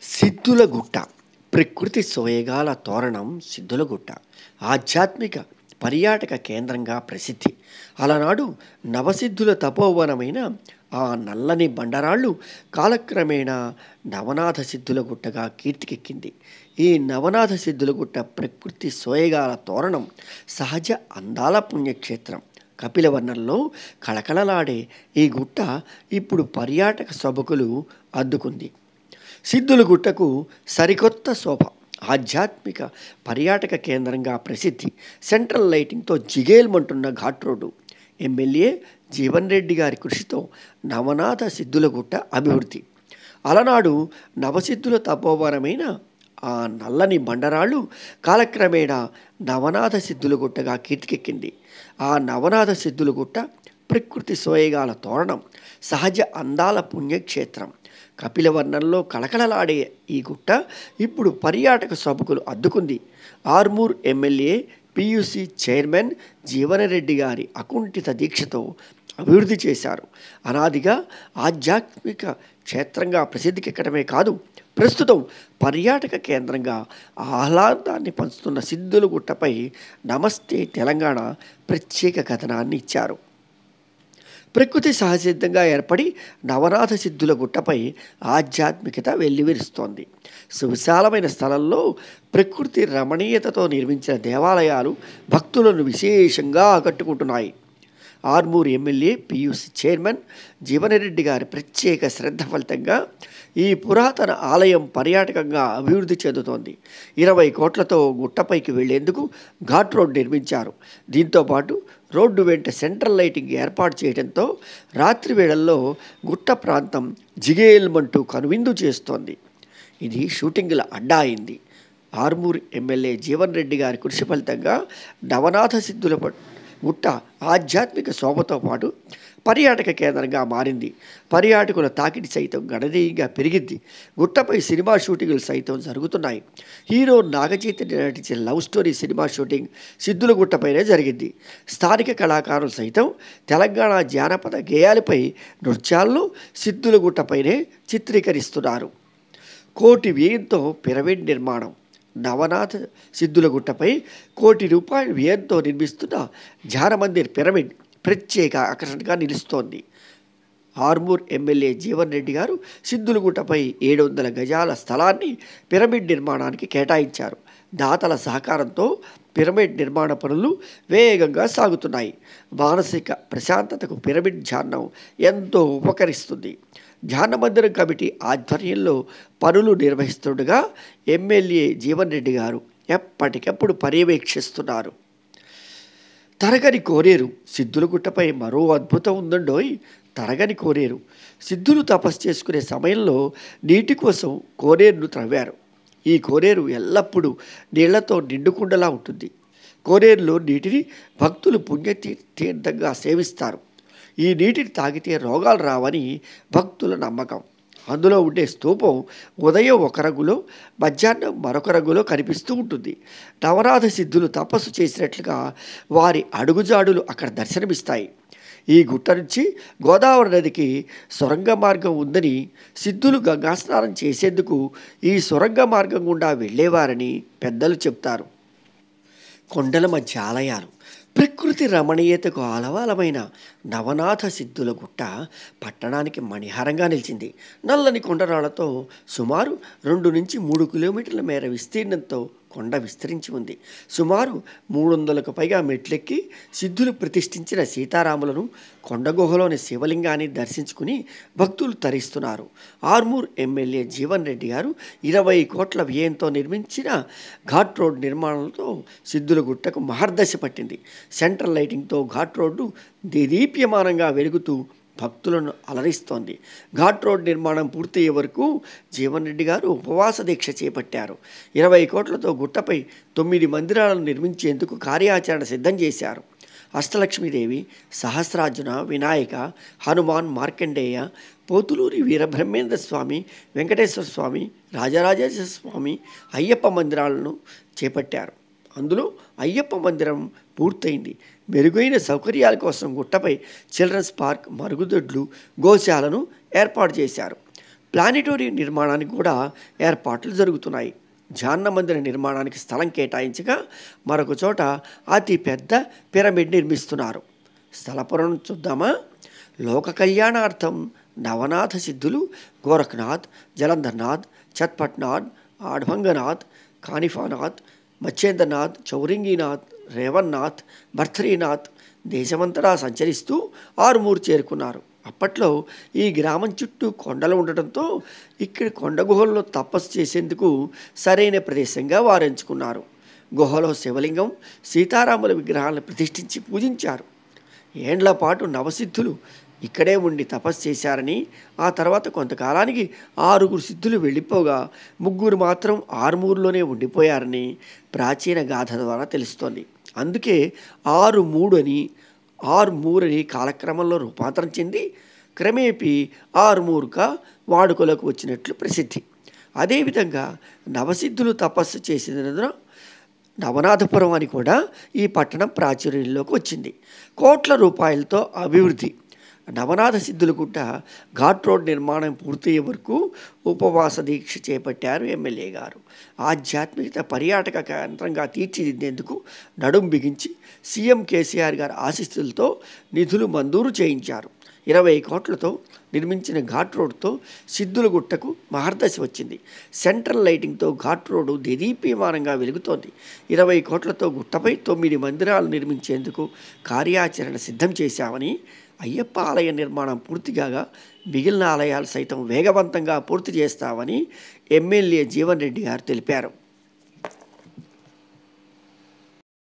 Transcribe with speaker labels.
Speaker 1: సిద్ధులగుట్ట ప్రకృతి సోయగాల తోరణం సిద్ధులగుట్ట ఆధ్యాత్మిక పర్యాటక కేంద్రంగా ప్రసిద్ధి. అలనాడు నవసిద్ధుల తపోవనమైన ఆ నల్లని బండరాళ్ళు కాలక్రమేణా నవనాథ సిద్ధులగుట్టగా కీర్తికెక్కింది. ఈ నవనాథ సిద్ధులగుట్ట ప్రకృతి సోయగాల తోరణం సహజ అందాల పుణ్యక్షేత్రం. కపిలవర్ణంలో కళకళలాడే ఈ గుట్ట ఇప్పుడు పర్యాటక సొబకులు అద్దుకుంది. సిద్ధులగుట్టకు సరికొత్త శోభ. ఆధ్యాత్మిక పర్యాటక కేంద్రంగా ప్రసిద్ధి. సెంట్రల్ లైటింగ్తో జిగేల్మంటున్న ఘాట్ రోడ్డు. ఎమ్మెల్యే జీవన్ రెడ్డి గారి కృషితో నవనాథ సిద్ధులగుట్ట అభివృద్ధి. అలనాడు నవసిద్ధుల తపోవనమైన ఆ నల్లని బండరాళ్ళు కాలక్రమేణా నవనాథ సిద్ధులగుట్టగా కీర్తికెక్కింది. ఆ నవనాథ సిద్ధులగుట్ట ప్రకృతి సోయగాల తోరణం, సహజ అందాల పుణ్యక్షేత్రం. కపిలవర్ణంలో కళకళలాడే ఈ గుట్ట ఇప్పుడు పర్యాటక సొబకులు అద్దుకుంది. Armoor MLA PUC chairman Jeevan Reddy గారి అకుంఠిత దీక్షతో అభివృద్ధి చేశారు. అనాదిగా ఆధ్యాత్మిక క్షేత్రంగా ప్రసిద్ధికెక్కడమే కాదు, ప్రస్తుతం పర్యాటక కేంద్రంగా ఆహ్లాదాన్ని పంచుతున్న సిద్ధులగుట్టపై నమస్తే తెలంగాణ ప్రత్యేక కథనాన్ని ఇచ్చారు. ప్రకృతి సహసిద్ధంగా ఏర్పడి నవనాథ సిద్ధులగుట్టపై ఆధ్యాత్మికత వెల్లివిరుస్తోంది. సువిశాలమైన స్థలంలో ప్రకృతి రమణీయతతో నిర్మించిన దేవాలయాలు భక్తులను విశేషంగా ఆకట్టుకుంటున్నాయి. Armoor MLA PUC chairman Jeevan Reddy గారి ప్రత్యేక శ్రద్ధ ఫలితంగా ఈ పురాతన ఆలయం పర్యాటకంగా అభివృద్ధి చెందుతోంది. 20 కోట్లతో గుట్టపైకి వెళ్లేందుకు ఘాట్ రోడ్ నిర్మించారు. దీంతోపాటు రోడ్డు వెంట సెంట్రల్ లైటింగ్ ఏర్పాటు చేయడంతో రాత్రి వేళల్లో గుట్ట ప్రాంతం జిగేల్మంటూ కనువిందు చేస్తోంది. ఇది షూటింగ్ల అడ్డా అయింది. ఆర్మూర్ ఎమ్మెల్యే జీవన్ రెడ్డి గారి కృషి ఫలితంగా నవనాథ సిద్ధుల గుట్ట ఆధ్యాత్మిక శోభతో పాటు పర్యాటక కేంద్రంగా మారింది. పర్యాటకుల తాకిడి సైతం గణనీయంగా పెరిగింది. గుట్టపై సినిమా షూటింగులు సైతం జరుగుతున్నాయి. హీరో నాగచైతన్య నటించిన లవ్ స్టోరీ సినిమా షూటింగ్ సిద్ధులగుట్టపైనే జరిగింది. స్థానిక కళాకారులు సైతం తెలంగాణ జానపద గేయాలపై నృత్యాలను సిద్ధులగుట్టపైనే చిత్రీకరిస్తున్నారు. కోటి వ్యయంతో పిరమిడ్ నిర్మాణం. నవనాథ సిద్ధులగుట్టపై ₹1 వ్యయంతో నిర్మిస్తున్న ధ్యానమందిర్ పిరమిడ్ ప్రత్యేక ఆకర్షణగా నిలుస్తోంది. ఆర్మూర్ ఎమ్మెల్యే జీవన్ రెడ్డి గారు సిద్ధులగుట్టపై 700 గజాల స్థలాన్ని పిరమిడ్ నిర్మాణానికి కేటాయించారు. దాతల సహకారంతో పిరమిడ్ నిర్మాణ పనులు వేగంగా సాగుతున్నాయి. మానసిక ప్రశాంతతకు పిరమిడ్ ధ్యానం ఎంతో ఉపకరిస్తుంది. ధ్యానమందిరం కమిటీ ఆధ్వర్యంలో పనులు నిర్వహిస్తుండగా ఎమ్మెల్యే జీవన్ రెడ్డి గారు ఎప్పటికప్పుడు పర్యవేక్షిస్తున్నారు. తరగని కోనేరు. సిద్ధులగుట్టపై మరో అద్భుతం ఉందండోయ్. తరగని కోనేరు. సిద్ధులు తపస్సు చేసుకునే సమయంలో నీటి కోసం కోనేరును త్రవ్వారు. ఈ కోనేరు ఎల్లప్పుడూ నీళ్లతో నిండుకుండలా ఉంటుంది. కోనేరులో నీటిని భక్తులు పుణ్యతీర్థంగా సేవిస్తారు. ఈ నీటిని తాగితే రోగాలు రావని భక్తుల నమ్మకం. అందులో ఉండే స్తూపం ఉదయం ఒక రంగులో, మధ్యాహ్నం మరొక రంగులో కనిపిస్తూ ఉంటుంది. నవనాథ సిద్ధులు తపస్సు చేసినట్లుగా వారి అడుగుజాడులు అక్కడ దర్శనమిస్తాయి. ఈ గుట్ట నుంచి గోదావరి నదికి సొరంగ మార్గం ఉందని, సిద్ధులు గంగాస్నానం చేసేందుకు ఈ సొరంగ మార్గం గుండా వెళ్ళేవారని పెద్దలు చెప్తారు. కొండల మధ్య ఆలయాలు. ప్రకృతి రమణీయతకు ఆలవాలమైన నవనాథ సిద్ధులగుట్ట పట్టణానికి మణిహారంగా నిలిచింది. నల్లని కొండరాళ్లతో సుమారు 2 నుంచి 3 కిలోమీటర్ల మేర విస్తీర్ణంతో కొండ విస్తరించి ఉంది. సుమారు 300కు పైగా మెట్లెక్కి సిద్ధులు ప్రతిష్ఠించిన సీతారాములను, కొండగుహలోని శివలింగాన్ని దర్శించుకుని భక్తులు తరిస్తున్నారు. ఆర్మూర్ ఎమ్మెల్యే జీవన్ రెడ్డి గారు 20 కోట్ల వ్యయంతో నిర్మించిన ఘాట్ రోడ్ నిర్మాణంతో సిద్ధులగుట్టకు మహర్దశ పట్టింది. సెంట్రల్ లైటింగ్తో ఘాట్ రోడ్డు దేదీప్యమానంగా వెలుగుతూ భక్తులను అలరిస్తోంది. ఘాట్ రోడ్ నిర్మాణం పూర్తయ్యే వరకు జీవన్ రెడ్డి గారు ఉపవాస దీక్ష చేపట్టారు. 20 కోట్లతో గుట్టపై 9 మందిరాలను నిర్మించేందుకు కార్యాచరణ సిద్ధం చేశారు. అష్టలక్ష్మీదేవి, సహస్రార్జున, వినాయక, హనుమాన్, మార్కండేయ, పోతులూరి వీరబ్రహ్మేంద్ర స్వామి, వెంకటేశ్వర స్వామి, రాజరాజేశ్వర స్వామి, అయ్యప్ప మందిరాలను చేపట్టారు. అందులో అయ్యప్ప మందిరం పూర్తయింది. మెరుగైన సౌకర్యాల కోసం గుట్టపై చిల్డ్రన్స్ పార్క్, మరుగుదొడ్లు, గోశాలను ఏర్పాటు చేశారు. ప్లానిటోరియం నిర్మాణానికి కూడా ఏర్పాట్లు జరుగుతున్నాయి. ధ్యాన మందిర నిర్మాణానికి స్థలం కేటాయించగా మరొక చోట అతి పెద్ద పిరమిడ్ నిర్మిస్తున్నారు. స్థలపురం చూద్దామా? లోక కళ్యాణార్థం నవనాథ సిద్ధులు గోరఖ్నాథ్, జలంధర్నాథ్, చత్పట్నాథ్, ఆఢంగనాథ్, కానిఫానాథ్, మచ్చేంద్రనాథ్, చౌరింగీనాథ్, రేవన్నాథ్, భర్తరీనాథ్ దేశమంతటా సంచరిస్తూ ఆరుమూరు చేరుకున్నారు. అప్పట్లో ఈ గ్రామం చుట్టూ కొండలు ఉండటంతో ఇక్కడ కొండ గుహల్లో తపస్సు చేసేందుకు సరైన ప్రదేశంగా వారు ఎంచుకున్నారు. గుహలో శివలింగం, సీతారాముల విగ్రహాలను ప్రతిష్ఠించి పూజించారు. ఏండ్ల పాటు నవసిద్ధులు ఇక్కడే ఉండి తపస్సు చేశారని, ఆ తర్వాత కొంతకాలానికి 6 సిద్ధులు వెళ్ళిపోగా 3 మాత్రం ఆరుమూరులోనే ఉండిపోయారని ప్రాచీన గాథ ద్వారా తెలుస్తోంది. అందుకే 6-3 అని కాలక్రమంలో రూపాంతరం చెంది క్రమేపీ ఆరుమూరుగా వాడుకలోకి వచ్చినట్లు ప్రసిద్ధి. అదేవిధంగా నవసిద్ధులు తపస్సు చేసినందున నవనాథపురం అని కూడా ఈ పట్టణం ప్రాచుర్యంలోకి వచ్చింది. కోట్ల రూపాయలతో అభివృద్ధి. నవనాథ సిద్ధుల గుట్ట ఘాట్ రోడ్ నిర్మాణం పూర్తయ్యే వరకు ఉపవాస దీక్ష చేపట్టారు ఎమ్మెల్యే గారు. ఆధ్యాత్మికత పర్యాటక కేంద్రంగా తీర్చిదిద్దేందుకు నడుం బిగించి సీఎం కేసీఆర్ గారి ఆశీస్సులతో నిధులు మంజూరు చేయించారు. 20 కోట్లతో నిర్మించిన ఘాట్ రోడ్తో సిద్ధుల గుట్టకు మహర్దశ వచ్చింది. సెంట్రల్ లైటింగ్తో ఘాట్ రోడ్డు దేదీప్యమానంగా వెలుగుతోంది. 20 కోట్లతో గుట్టపై 9 మందిరాలు నిర్మించేందుకు కార్యాచరణ సిద్ధం చేశామని, అయ్యప్ప ఆలయ నిర్మాణం పూర్తిగా మిగిలిన ఆలయాలు సైతం వేగవంతంగా పూర్తి చేస్తామని ఎమ్మెల్యే జీవన్ రెడ్డి గారు తెలిపారు.